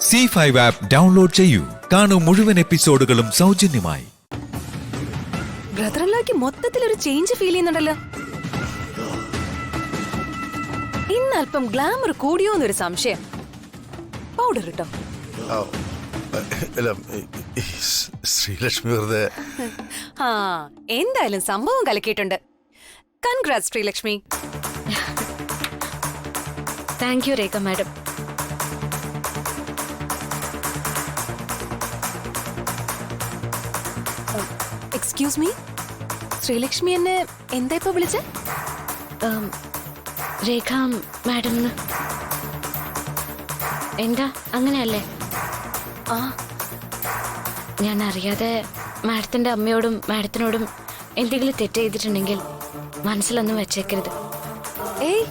C5 app download ചെയ്യൂ. കാണൂ മുഴുവൻ എപ്പിസോഡുകളും സൗജന്യമായി. ബ്രദറിലേക്ക് മൊത്തത്തിൽ ഒരു ചേഞ്ച് ഫീൽ ചെയ്യുന്നുണ്ടല്ലോ. ഇന്ന് അല്പം ഗ്ലാമർ കൂടിയോ എന്നൊരു സംശയം. പൗഡർ ഇട്ടോ? ശ്രീലക്ഷ്മി വെറുതെ. ആ, എന്തായാലും സംഭവം കലക്കിയിട്ടുണ്ട്. Congrats Sreelakshmi. Thank you Rekha madam. Excuse me, Sreelakshmi എന്നെ എന്താ ഇപ്പൊ വിളിച്ചേ? രേഖ മാഡം. എന്താ അങ്ങനെയല്ലേ? ആ, ഞാൻ അറിയാതെ മാഡത്തിന്റെ അമ്മയോടും മാഡത്തിനോടും എന്തെങ്കിലും തെറ്റ് ചെയ്തിട്ടുണ്ടെങ്കിൽ മനസ്സിലൊന്നും വെച്ചേക്കരുത്. ഏയ്,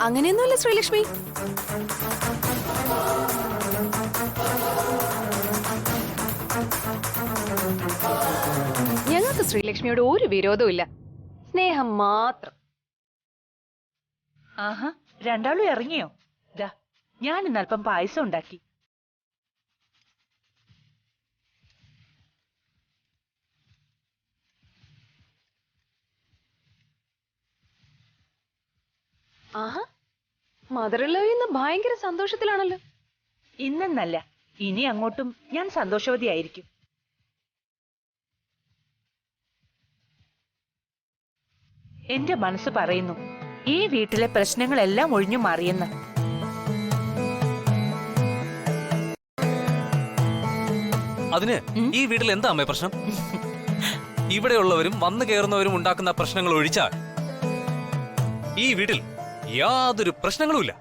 അങ്ങനെയൊന്നുമല്ല ശ്രീലക്ഷ്മി. ഞങ്ങൾക്ക് ശ്രീലക്ഷ്മിയോട് ഒരു വിരോധവും ഇല്ല, സ്നേഹം മാത്രം. ആഹാ, രണ്ടാളും ഇറങ്ങിയോ? ദാ, ഞാൻ ഇന്നല്പം പായസം ഉണ്ടാക്കി. ആഹാ, മദറുള്ള ഇന്ന് ഭയങ്കര സന്തോഷത്തിലാണല്ലോ. ഇന്നെന്നല്ല, ഇനി അങ്ങോട്ടും ഞാൻ സന്തോഷവതിയായിരിക്കും. എന്റെ മനസ്സ് പറയുന്നു, ഈ വീട്ടിലെ പ്രശ്നങ്ങളെല്ലാം ഒഴിഞ്ഞു മാറിയെന്ന്. അതിന് ഈ വീട്ടിൽ എന്താ അമ്മേ പ്രശ്നം? ഇവിടെയുള്ളവരും വന്നു കയറുന്നവരും ഉണ്ടാക്കുന്ന പ്രശ്നങ്ങൾ ഒഴിച്ചാൽ ഈ വീട്ടിൽ യാതൊരു പ്രശ്നങ്ങളുമില്ല.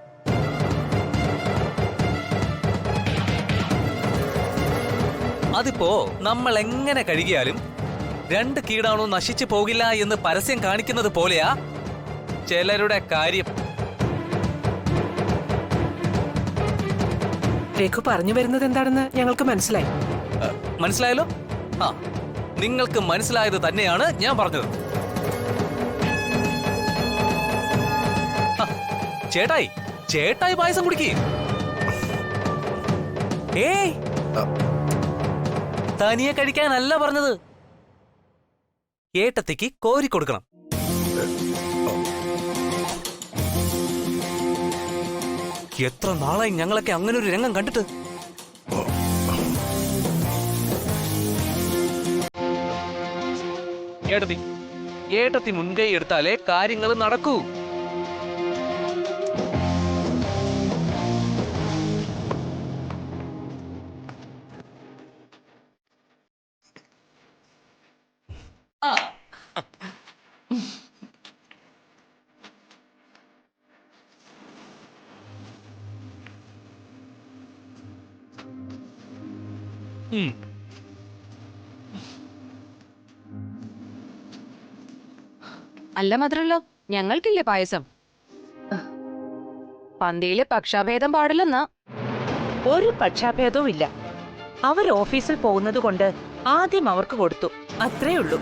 അതിപ്പോ നമ്മൾ എങ്ങനെ കഴുകിയാലും രണ്ട് കീടാണു നശിച്ചു പോകില്ല എന്ന് പരസ്യം കാണിക്കുന്നത് പോലെയാ ചിലരുടെ കാര്യം. രഘു പറഞ്ഞു വരുന്നത് എന്താണെന്ന് ഞങ്ങൾക്ക് മനസ്സിലായി. മനസ്സിലായല്ലോ? ആ, നിങ്ങൾക്ക് മനസ്സിലായത് തന്നെയാണ് ഞാൻ പറഞ്ഞത്. ചേട്ടായി, ചേട്ടായി പായസം കുടിക്കേ. ഏയ്, തനിയെ കഴിക്കാനല്ല പറഞ്ഞത്, ഏട്ടത്തേക്ക് കോരി കൊടുക്കണം. എത്ര നാളായി ഞങ്ങളൊക്കെ അങ്ങനെ ഒരു രംഗം കണ്ടിട്ട്. ഏട്ടത്തി മുൻകൈ എടുത്താലേ കാര്യങ്ങൾ നടക്കൂ. അല്ല മദറുള്ള, ഞങ്ങൾക്കില്ലേ പായസം? പന്തിയില് പക്ഷാഭേദം പാടില്ലെന്നാ. ഒരു പക്ഷാഭേദവും ഇല്ല. അവർ ഓഫീസിൽ പോകുന്നത് കൊണ്ട് ആദ്യം അവർക്ക് കൊടുത്തു, അത്രേ ഉള്ളൂ.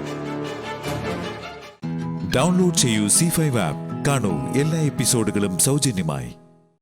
ഡൗൺലോഡ് ചെയ്യൂ C5 ആപ്പ്. കാണൂ എല്ലാ എപ്പിസോഡുകളും സൗജന്യമായി.